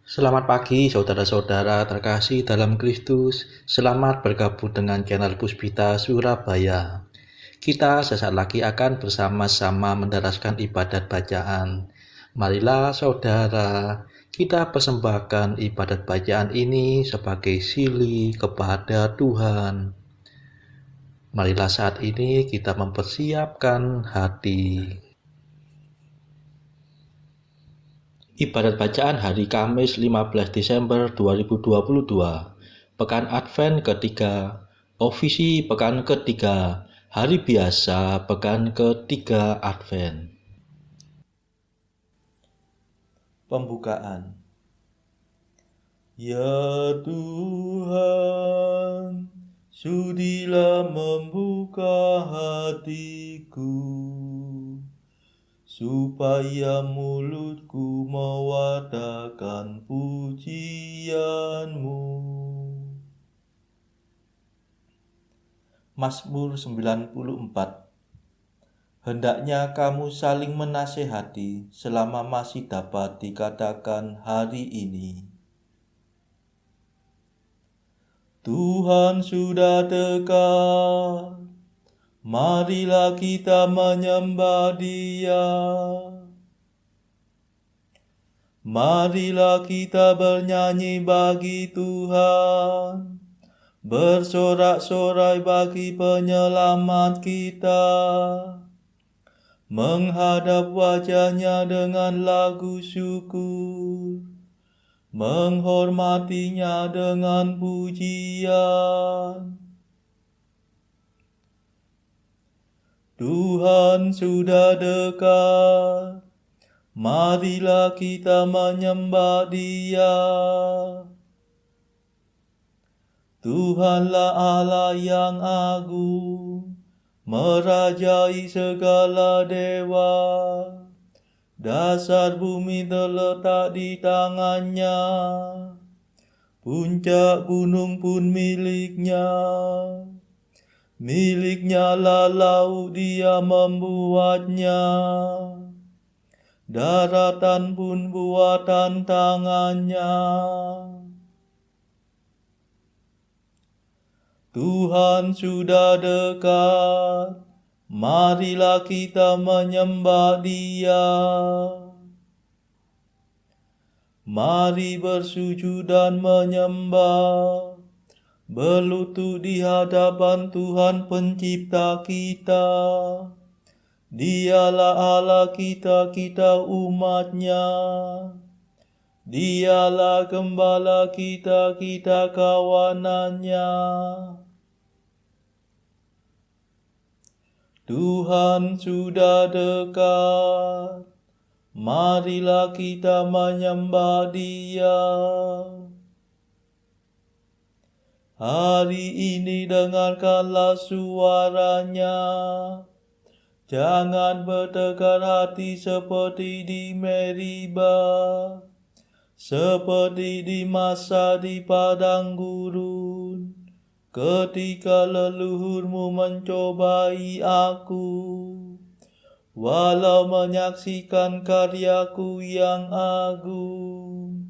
Selamat pagi saudara-saudara terkasih dalam Kristus. Selamat bergabung dengan channel Puspita Surabaya. Kita sesaat lagi akan bersama-sama menderaskan ibadat bacaan. Marilah saudara, kita persembahkan ibadat bacaan ini sebagai sili kepada Tuhan. Marilah saat ini kita mempersiapkan hati. Ibadat bacaan hari Kamis 15 Desember 2022, Pekan Advent ketiga, Ofisi Pekan ketiga, Hari Biasa Pekan ketiga Advent. Pembukaan. Ya Tuhan, sudilah membuka hatiku, supaya mulutku mewartakan pujian-Mu. Mazmur 94. Hendaknya kamu saling menasehati selama masih dapat dikatakan hari ini. Tuhan sudah dekat, marilah kita menyembah Dia. Marilah kita bernyanyi bagi Tuhan, bersorak-sorai bagi penyelamat kita, menghadap wajah-Nya dengan lagu syukur, menghormatinya dengan pujian. Tuhan sudah dekat, marilah kita menyembah Dia. Tuhanlah Allah yang agung, merajai segala dewa. Dasar bumi terletak di tangan-Nya, puncak gunung pun milik-Nya. Milik-Nya lah laut, Dia membuatnya. Daratan pun buatan tangan-Nya. Tuhan sudah dekat, marilah kita menyembah Dia. Mari bersujud dan menyembah, berlutut di hadapan Tuhan Pencipta kita. Dialah Allah kita, kita umat-Nya. Dialah gembala kita, kita kawanan-Nya. Tuhan sudah dekat, marilah kita menyembah Dia. Hari ini dengarkanlah suara-Nya. Jangan bertegar hati seperti di Meribah, seperti di masa di padang gurun, ketika leluhurmu mencobai aku, walau menyaksikan karyaku yang agung.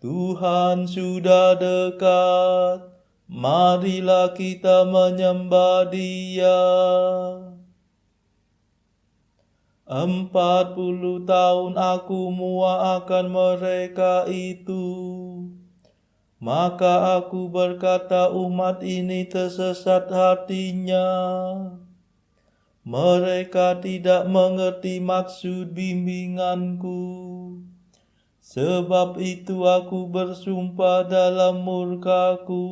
Tuhan sudah dekat, marilah kita menyembah Dia. 40 tahun aku muak akan mereka itu. Maka aku berkata, umat ini tersesat hatinya. Mereka tidak mengerti maksud bimbinganku. Sebab itu aku bersumpah dalam murkaku,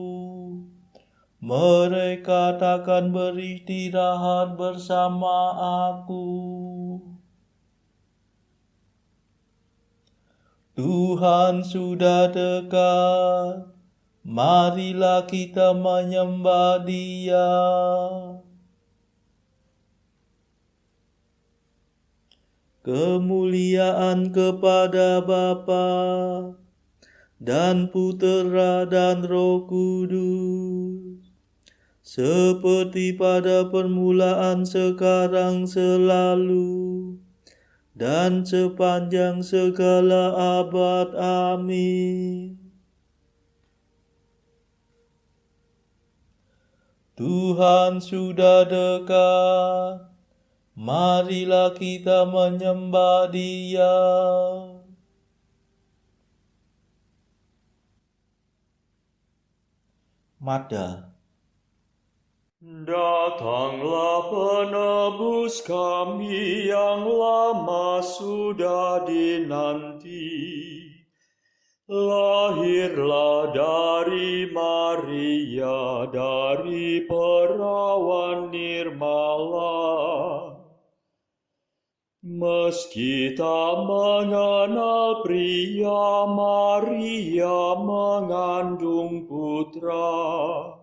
mereka takkan beristirahat bersama aku. Tuhan sudah dekat, marilah kita menyembah Dia. Kemuliaan kepada Bapa dan Putera dan Roh Kudus, seperti pada permulaan, sekarang, selalu, dan sepanjang segala abad. Amin. Tuhan sudah dekat, marilah kita menyembah Dia. Mada. Datanglah penebus kami yang lama sudah dinanti. Lahirlah dari Maria, dari perawan nirmala. Meski tak mengenal pria, Maria mengandung putra.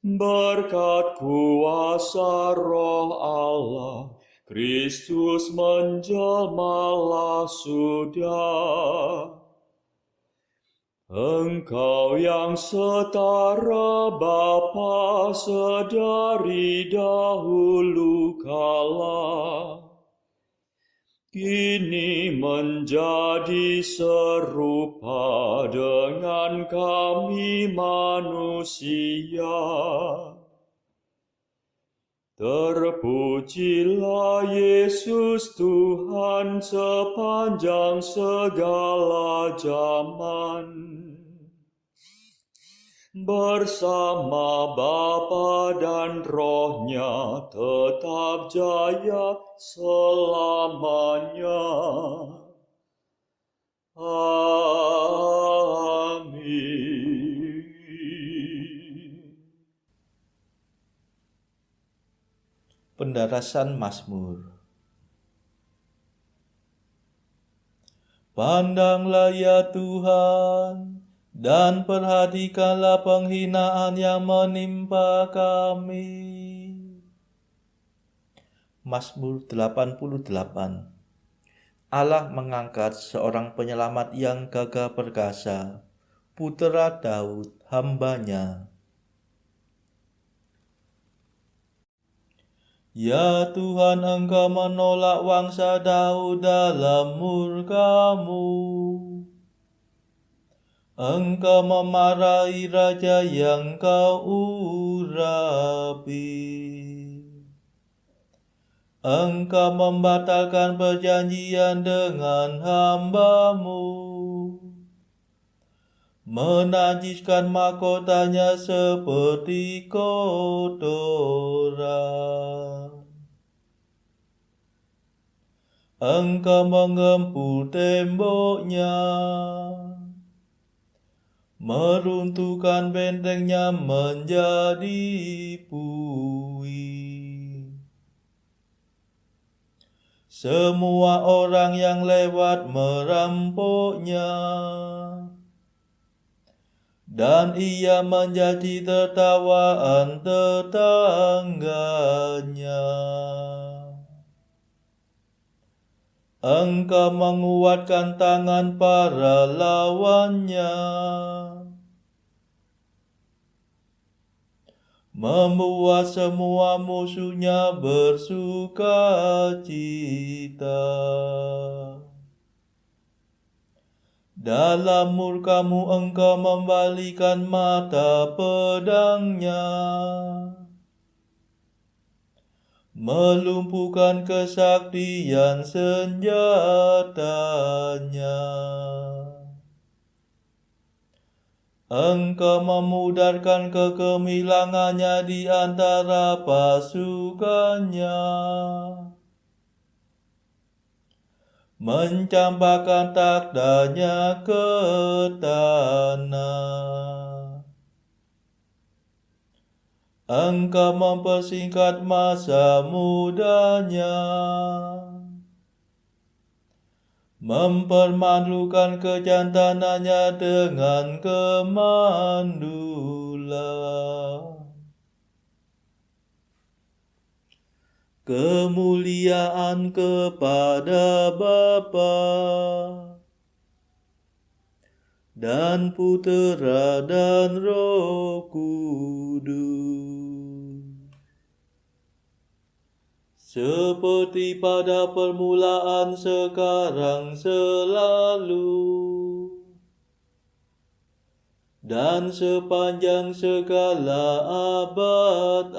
Berkat kuasa Roh Allah, Kristus menjelmalah sudah. Engkau yang setara Bapa sedari dahulu kala, kini menjadi serupa dengan kami manusia. Terpujilah Yesus Tuhan sepanjang segala zaman. Bersama Bapa dan Roh-Nya tetap jaya selamanya. Amin. Pendarasan Mazmur. Pandanglah ya Tuhan, dan perhatikanlah penghinaan yang menimpa kami. Mazmur 88. Allah mengangkat seorang penyelamat yang gagah perkasa, putera Daud, hamba-Nya. Ya Tuhan, Engkau menolak wangsa Daud dalam murka-Mu. Engkau memarahi raja yang Kau urapi. Engkau membatalkan perjanjian dengan hamba-Mu, menajiskan mahkotanya seperti kotoran. Engkau menggempur temboknya, meruntuhkan bentengnya menjadi puing. Semua orang yang lewat merampoknya, dan ia menjadi tertawaan tetangganya. Engkau menguatkan tangan para lawannya, membuat semua musuhnya bersuka cita. Dalam murka-Mu Engkau membalikan mata pedangnya, melumpuhkan kesaktian senjatanya. Engkau memudarkan kegemilangannya di antara pasukannya, mencampakkan taktanya ke tanah. Engkau mempersingkat masa mudanya, mempermalukan kejantanannya dengan kemandulan. Kemuliaan kepada Bapa dan Putera dan Roh Kudus, seperti pada permulaan, sekarang, selalu, dan sepanjang segala abad.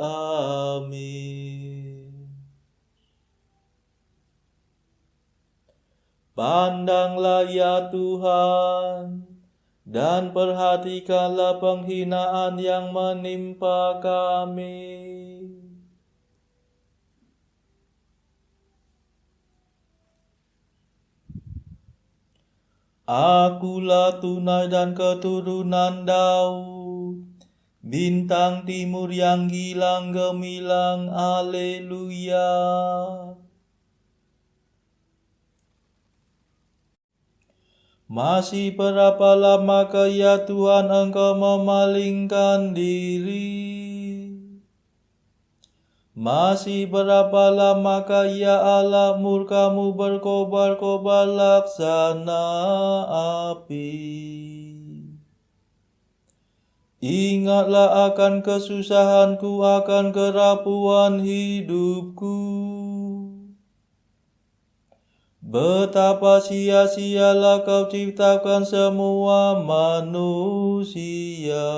Amin. Pandanglah ya Tuhan, dan perhatikanlah penghinaan yang menimpa kami. Akulah Tunai dan keturunan Daud, bintang timur yang gilang gemilang. Haleluya. Masih berapa lama ya Tuhan Engkau memalingkan diri? Masih berapa lama ya Allah murka-Mu berkobar-kobar laksana api? Ingatlah akan kesusahanku, akan kerapuhan hidupku. Betapa sia-sialah Kau ciptakan semua manusia.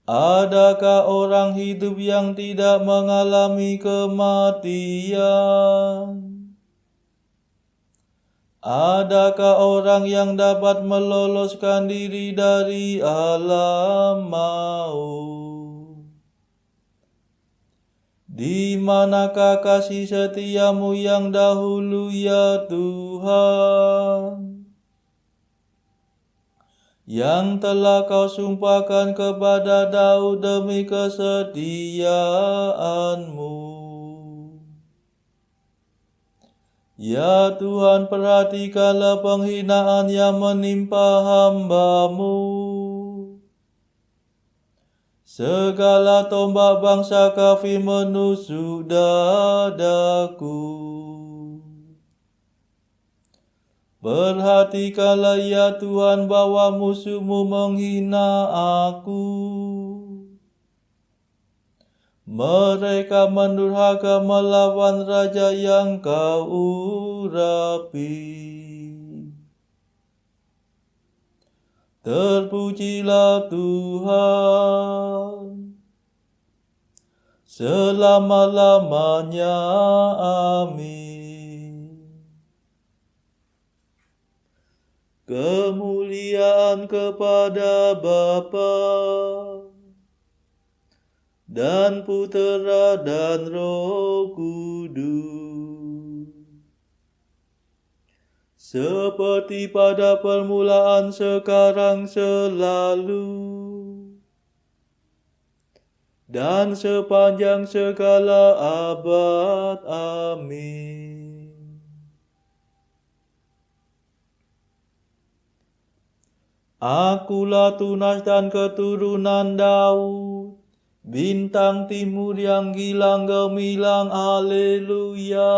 Adakah orang hidup yang tidak mengalami kematian? Adakah orang yang dapat meloloskan diri dari alam maut? Di manakah kasih setia-Mu yang dahulu ya Tuhan, yang telah Kau sumpahkan kepada Daud demi kesetiaan-Mu? Ya Tuhan, perhatikanlah penghinaan yang menimpa hamba-Mu. Segala tombak bangsa kafir menusuk dadaku. Perhatikanlah ya Tuhan bahwa musuh-Mu menghina aku. Mereka mendurhaka melawan raja yang Kau urapi. Terpujilah Tuhan selama-lamanya. Amin. Kemuliaan kepada Bapa dan Putera dan Roh Kudus, seperti pada permulaan, sekarang, selalu, dan sepanjang segala abad. Amin. Akulah Tunas dan keturunan Daud, bintang timur yang gilang gemilang. Haleluya.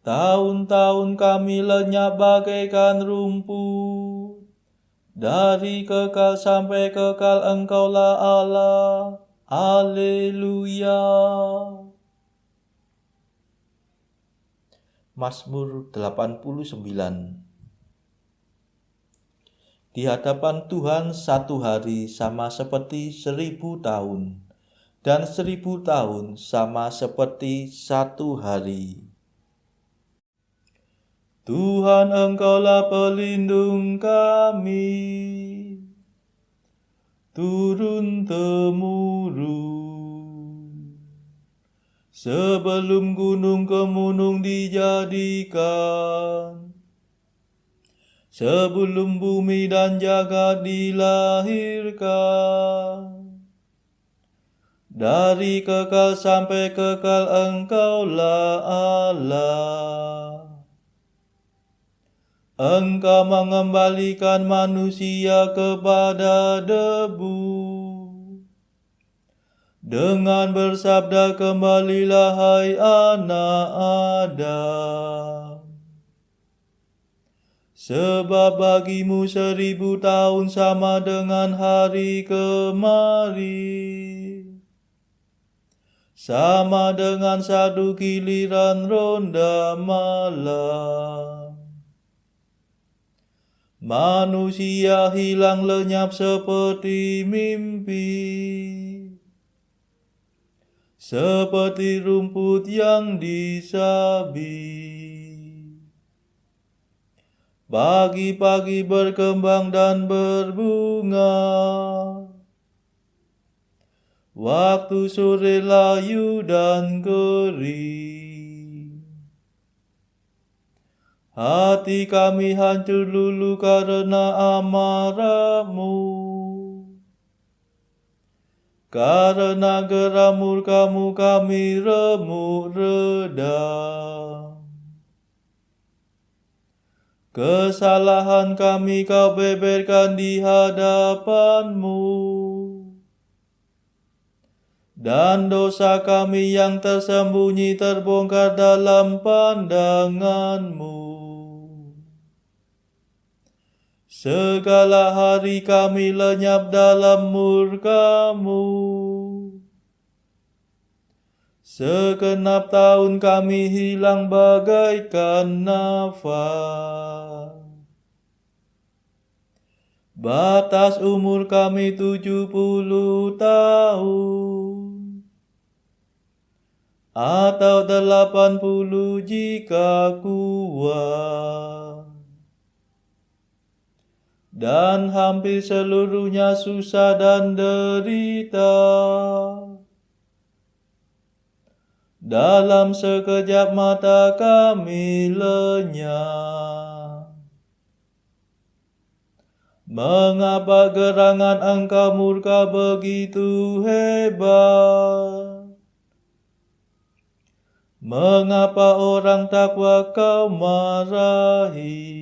Tahun-tahun kami lenyap bagaikan rumput, dari kekal sampai kekal Engkaulah Allah. Haleluya. Mazmur 89. Di hadapan Tuhan satu hari sama seperti 1000 tahun, dan 1000 tahun sama seperti satu hari. Tuhan, Engkaulah pelindung kami, turun-temurun. Sebelum gunung kemunung dijadikan, sebelum bumi dan jagat dilahirkan, dari kekal sampai kekal Engkaulah Allah. Engkau mengembalikan manusia kepada debu. Dengan bersabda, kembalilah hai anak Adam. Sebab bagimu 1000 tahun sama dengan hari kemarin, sama dengan satu giliran ronda malam. Manusia hilang lenyap seperti mimpi, seperti rumput yang disabi. Pagi-pagi berkembang dan berbunga, waktu sore layu dan kering. Hati kami hancur lulu karena amarahmu, karena geram murka-Mu kami remuk redam. Kesalahan kami Kau beberkan di hadapan-Mu, dan dosa kami yang tersembunyi terbongkar dalam pandangan-Mu. Segala hari kami lenyap dalam murka-Mu, segenap tahun kami hilang bagaikan nafas. Batas umur kami 70 tahun, atau 80 jika kuat. Dan hampir seluruhnya susah dan derita. Dalam sekejap mata kami lenyap. Mengapa gerangan Engkau murka begitu hebat? Mengapa orang takwa Kau marahi?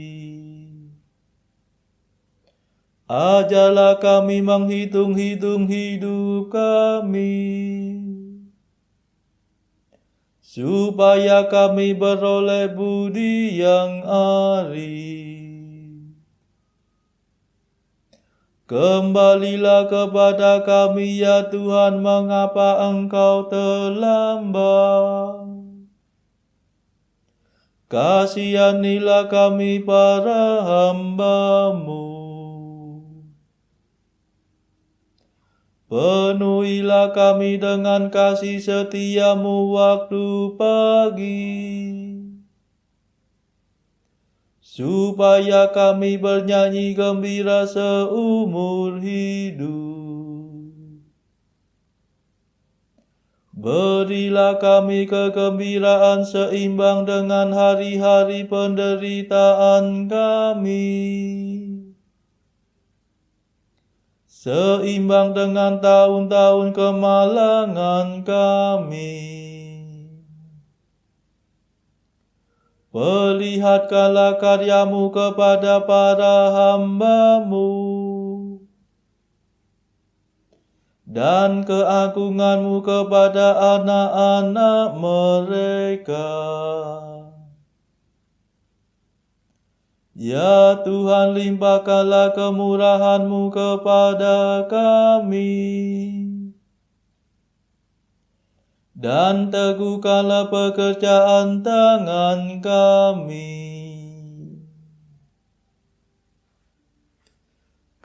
Ajarlah kami menghitung-hitung hidup kami, supaya kami beroleh budi yang arif. Kembalilah kepada kami ya Tuhan, mengapa Engkau terlambat? Kasihanilah kami para hamba-Mu. Penuhilah kami dengan kasih setia-Mu waktu pagi, supaya kami bernyanyi gembira seumur hidup. Berilah kami kegembiraan seimbang dengan hari-hari penderitaan kami, seimbang dengan tahun-tahun kemalangan kami. Perlihatkanlah karya-Mu kepada para hamba-Mu, dan keagungan-Mu kepada anak-anak mereka. Ya Tuhan, limpahkanlah kemurahan-Mu kepada kami, dan teguhkanlah pekerjaan tangan kami.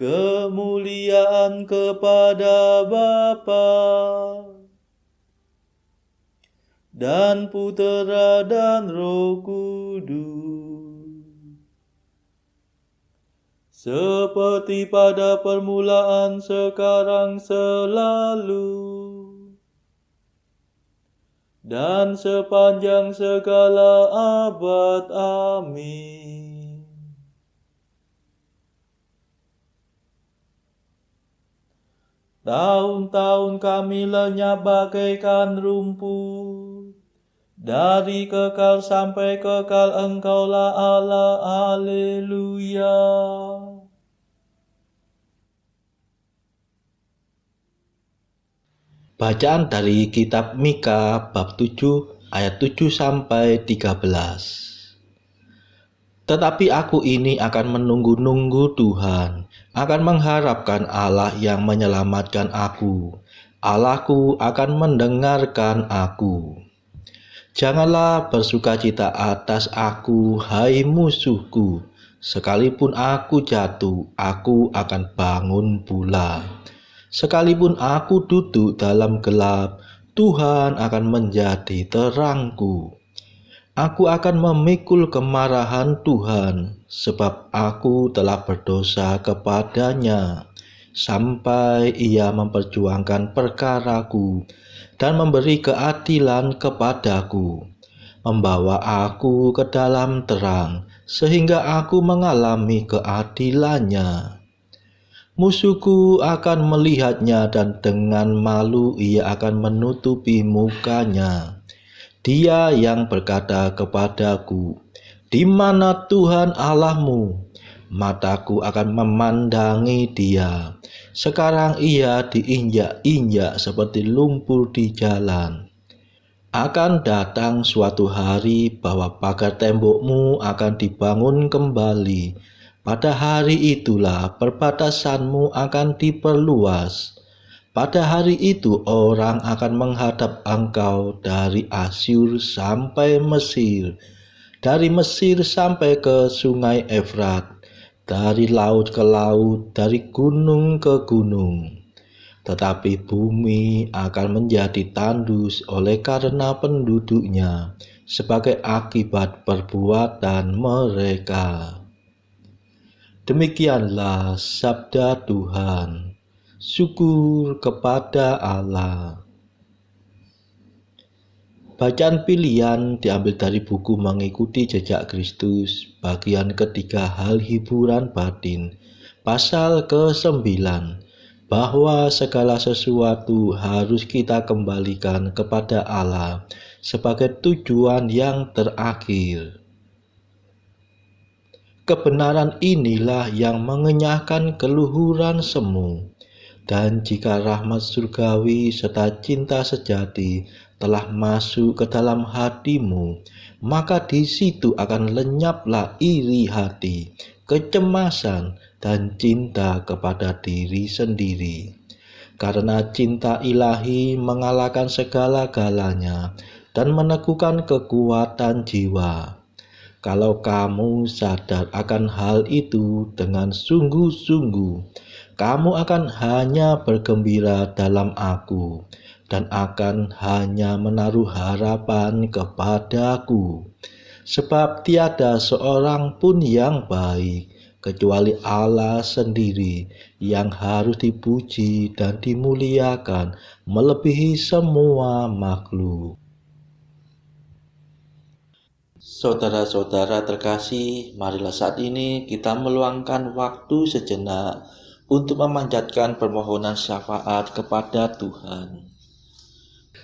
Kemuliaan kepada Bapa dan Putera dan Roh Kudus, seperti pada permulaan, sekarang, selalu, dan sepanjang segala abad. Amin. Tahun-tahun kami lenyap bagaikan rumput, dari kekal sampai kekal Engkaulah Allah. Haleluya. Bacaan dari kitab Mika bab 7 ayat 7 sampai 13. Tetapi aku ini akan menunggu-nunggu Tuhan, akan mengharapkan Allah yang menyelamatkan aku. Allahku akan mendengarkan aku. Janganlah bersukacita atas aku, hai musuhku. Sekalipun aku jatuh, aku akan bangun pula. Sekalipun aku duduk dalam gelap, Tuhan akan menjadi terangku. Aku akan memikul kemarahan Tuhan, sebab aku telah berdosa kepadanya, sampai Ia memperjuangkan perkaraku dan memberi keadilan kepadaku, membawa aku ke dalam terang, sehingga aku mengalami keadilannya. Musuhku akan melihatnya dan dengan malu ia akan menutupi mukanya. Dia yang berkata kepadaku, "Di mana Tuhan Allahmu?" Mataku akan memandangi dia. Sekarang ia diinjak-injak seperti lumpur di jalan. Akan datang suatu hari bahwa pagar tembokmu akan dibangun kembali. Pada hari itulah perbatasanmu akan diperluas. Pada hari itu orang akan menghadap engkau dari Asyur sampai Mesir, dari Mesir sampai ke sungai Efrat, dari laut ke laut, dari gunung ke gunung. Tetapi bumi akan menjadi tandus oleh karena penduduknya, sebagai akibat perbuatan mereka. Demikianlah sabda Tuhan. Syukur kepada Allah. Bacaan pilihan diambil dari buku Mengikuti Jejak Kristus, bagian ketiga, hal hiburan batin, pasal ke-9, bahwa segala sesuatu harus kita kembalikan kepada Allah sebagai tujuan yang terakhir. Kebenaran inilah yang mengenyahkan keluhuran semu. Dan jika rahmat surgawi serta cinta sejati telah masuk ke dalam hatimu, maka di situ akan lenyaplah iri hati, kecemasan, dan cinta kepada diri sendiri. Karena cinta ilahi mengalahkan segala-galanya dan meneguhkan kekuatan jiwa. Kalau kamu sadar akan hal itu dengan sungguh-sungguh, kamu akan hanya bergembira dalam aku dan akan hanya menaruh harapan kepadaku. Sebab tiada seorang pun yang baik kecuali Allah sendiri, yang harus dipuji dan dimuliakan melebihi semua makhluk. Saudara-saudara terkasih, marilah saat ini kita meluangkan waktu sejenak untuk memanjatkan permohonan syafaat kepada Tuhan.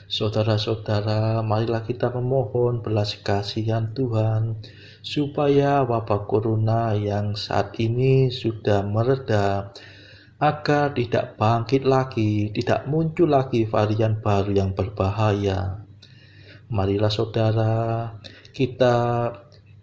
Saudara-saudara, marilah kita memohon belas kasihan Tuhan, supaya wabah corona yang saat ini sudah mereda, agar tidak bangkit lagi, tidak muncul lagi varian baru yang berbahaya. Marilah saudara, kita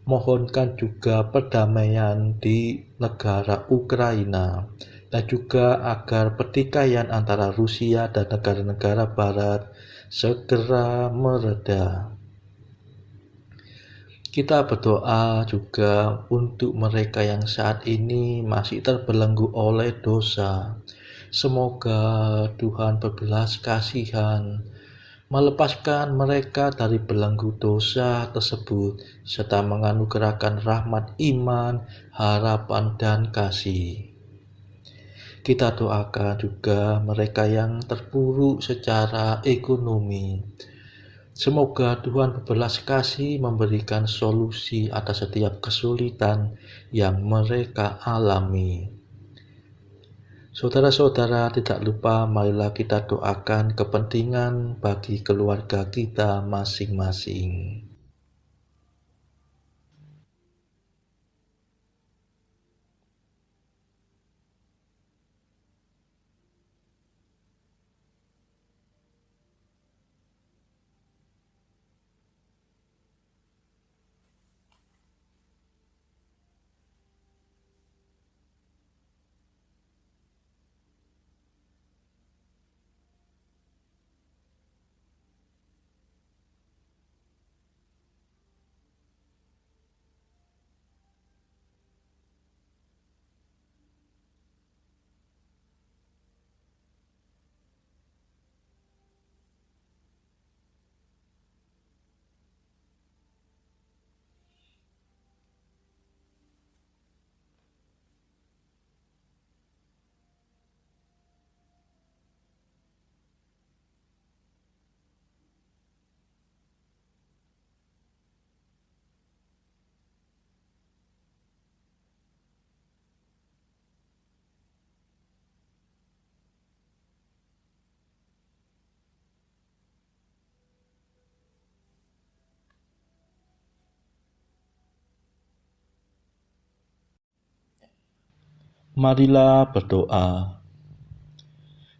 mohonkan juga perdamaian di negara Ukraina, dan juga agar pertikaian antara Rusia dan negara-negara barat segera mereda. Kita berdoa juga untuk mereka yang saat ini masih terbelenggu oleh dosa. Semoga Tuhan berbelas kasihan, melepaskan mereka dari belenggu dosa tersebut, serta menganugerahkan rahmat iman, harapan, dan kasih. Kita doakan juga mereka yang terpuruk secara ekonomi. Semoga Tuhan berbelas kasih memberikan solusi atas setiap kesulitan yang mereka alami. Saudara-saudara, tidak lupa marilah kita doakan kepentingan bagi keluarga kita masing-masing. Marilah berdoa.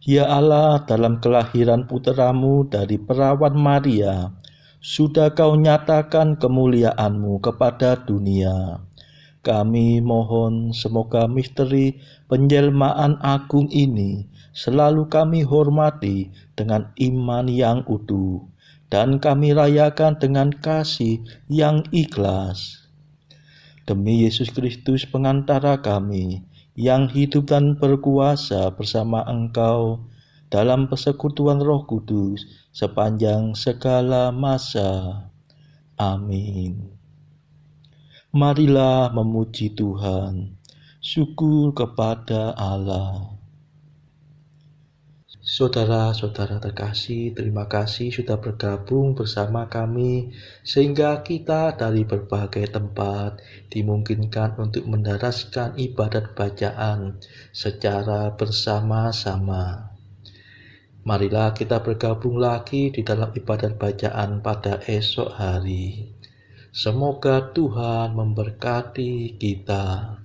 Ya Allah, dalam kelahiran putramu dari perawan Maria, sudah kau nyatakan kemuliaan-Mu kepada dunia. Kami mohon semoga misteri penjelmaan agung ini selalu kami hormati dengan iman yang utuh, dan kami rayakan dengan kasih yang ikhlas. Demi Yesus Kristus pengantara kami, yang hidup dan berkuasa bersama Engkau dalam persekutuan Roh Kudus sepanjang segala masa. Amin. Marilah memuji Tuhan. Syukur kepada Allah. Saudara-saudara terkasih, terima kasih sudah bergabung bersama kami sehingga kita dari berbagai tempat dimungkinkan untuk mendaraskan ibadat bacaan secara bersama-sama. Marilah kita bergabung lagi di dalam ibadat bacaan pada esok hari. Semoga Tuhan memberkati kita.